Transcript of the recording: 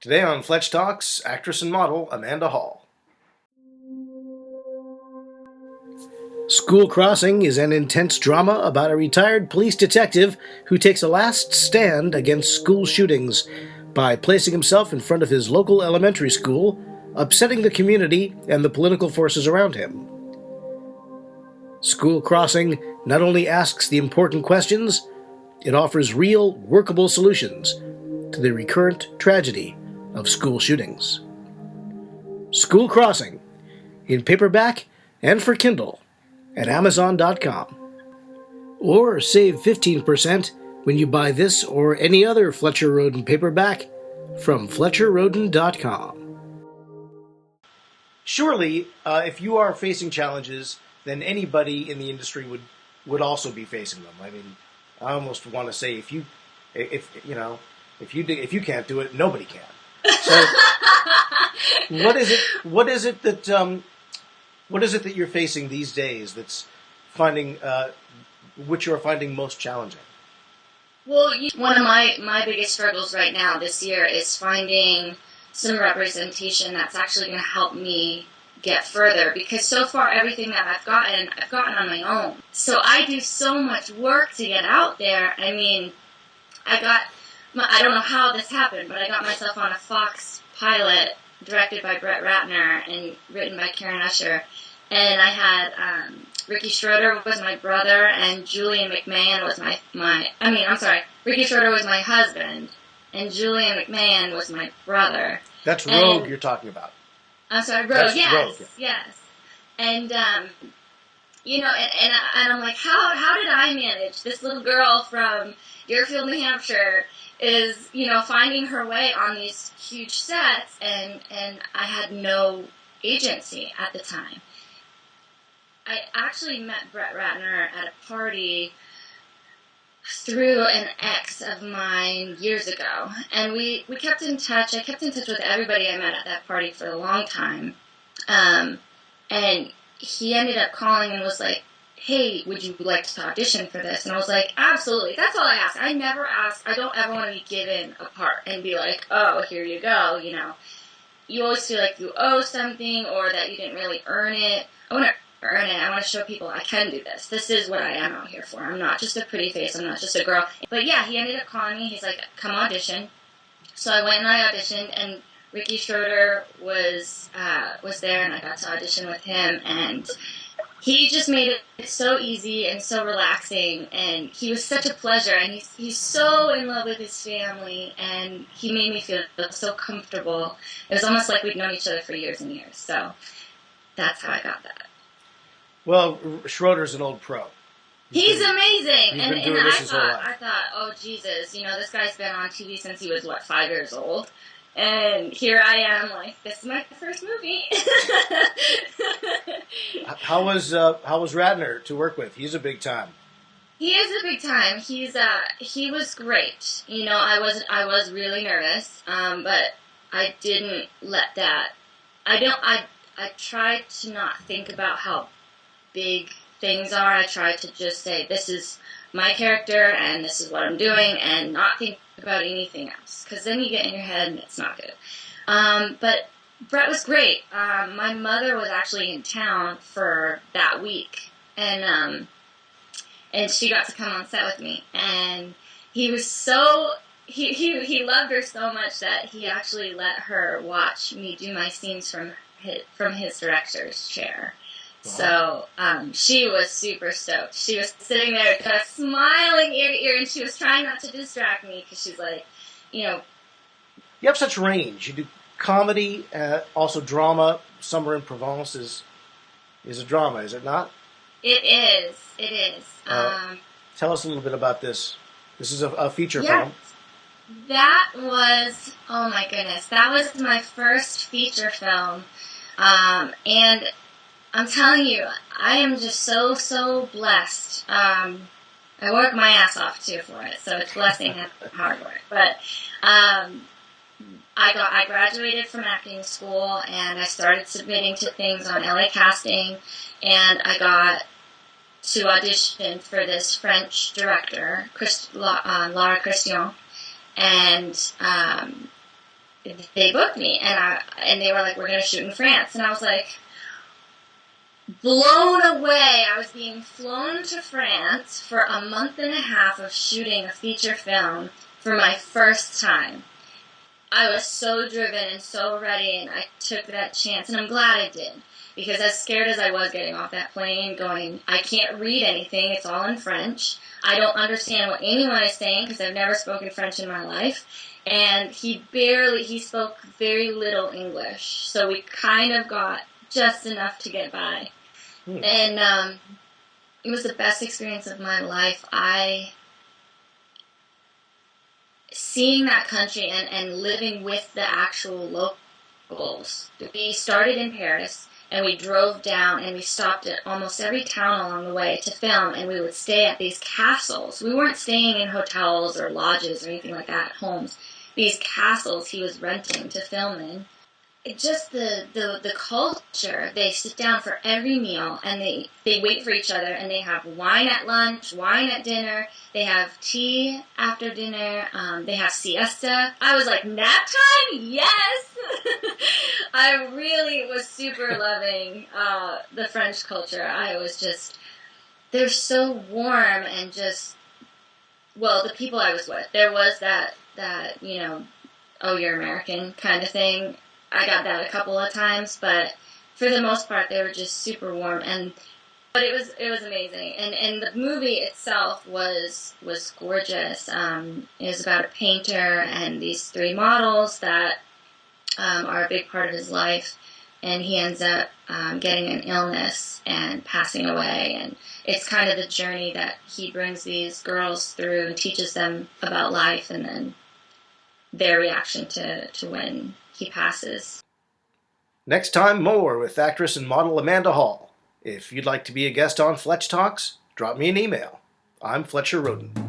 Today on Fletch Talks, actress and model Amanda Hall. School Crossing is an intense drama about a retired police detective who takes a last stand against school shootings by placing himself in front of his local elementary school, upsetting the community and the political forces around him. School Crossing not only asks the important questions, it offers real, workable solutions to the recurrent tragedy of school shootings. School Crossing, in paperback and for Kindle at Amazon.com. Or save 15% when you buy this or any other Fletcher Rhoden paperback from FletcherRhoden.com. Surely, if you are facing challenges, then anybody in the industry would also be facing them. I mean, I almost want to say if you can't do it, nobody can. So, what is it that you're facing these days that's which you're finding most challenging? Well, one of my biggest struggles right now this year is finding some representation that's actually going to help me get further, because so far everything that I've gotten on my own. So I do so much work to get out there. I mean, I don't know how this happened, but I got myself on a Fox pilot directed by Brett Ratner and written by Karen Usher. And I had Rick Shroder was my brother, and Julian McMahon was Rick Shroder was my husband, and Julian McMahon was my brother. That's Rogue you're talking about. I'm sorry, Rogue. Yes, Rogue, yeah. yes. And and I'm like, how did I manage this little girl from Deerfield, New Hampshire? Is, finding her way on these huge sets, and I had no agency at the time. I actually met Brett Ratner at a party through an ex of mine years ago, and we kept in touch. I kept in touch with everybody I met at that party for a long time, and he ended up calling and was like, hey, would you like to audition for this? And I was like, absolutely. That's all I ask. I never ask. I don't ever want to be given a part and be like, oh, here you go, You always feel like you owe something or that you didn't really earn it. I want to earn it. I want to show people I can do this. This is what I am out here for. I'm not just a pretty face. I'm not just a girl. But yeah, he ended up calling me. He's like, come audition. So I went and I auditioned, and Ricky Shroder was there, and I got to audition with him, and he just made it so easy and so relaxing, and he was such a pleasure, and he's so in love with his family, and he made me feel so comfortable. It was almost like we'd known each other for years and years, so that's how I got that. Well, Schroeder's an old pro. He's amazing, and I thought, oh Jesus, this guy's been on TV since he was 5 years old. And here I am, like, this is my first movie. How was Ratner to work with? He's a big time. He is a big time. He was great. I was really nervous, but I didn't let that. I tried to not think about how big things are. I tried to just say, this is my character, and this is what I'm doing, and not think about anything else, because then you get in your head and it's not good. But Brett was great. My mother was actually in town for that week, and she got to come on set with me, and he was he loved her so much that he actually let her watch me do my scenes from his director's chair. Wow. So she was super stoked. She was sitting there just smiling ear to ear, and she was trying not to distract me because she's like, You have such range. You do comedy, also drama. Summer in Provence is a drama, is it not? It is. It is. Tell us a little bit about this. This is a feature film. That was, oh my goodness, that was my first feature film, and I'm telling you, I am just so blessed. I work my ass off too for it, so it's blessing and hard work. But I graduated from acting school, and I started submitting to things on LA Casting, and I got to audition for this French director, Laura Christian, and they booked me, and they were like, we're going to shoot in France. And I was like, blown away. I was being flown to France for a month and a half of shooting a feature film for my first time. I was so driven and so ready, and I took that chance, and I'm glad I did. Because as scared as I was getting off that plane, going, I can't read anything, it's all in French. I don't understand what anyone is saying because I've never spoken French in my life. And he spoke very little English. So we kind of got just enough to get by. And it was the best experience of my life. Seeing that country and living with the actual locals. We started in Paris, and we drove down, and we stopped at almost every town along the way to film, and we would stay at these castles. We weren't staying in hotels or lodges or anything like that, homes. These castles he was renting to film in. Just the culture. They sit down for every meal, and they wait for each other, and they have wine at lunch, wine at dinner, they have tea after dinner, they have siesta. I was like, nap time? Yes! I really was super loving the French culture. I was just, they're so warm and just, well, the people I was with, there was that oh, you're American kind of thing. I got that a couple of times, but for the most part, they were just super warm. But it was amazing. And the movie itself was gorgeous. It was about a painter and these three models that are a big part of his life. And he ends up getting an illness and passing away. And it's kind of the journey that he brings these girls through and teaches them about life, and then their reaction to when he passes. Next time, more with actress and model Amanda Hall. If you'd like to be a guest on Fletch Talks, drop me an email. I'm Fletcher Rhoden.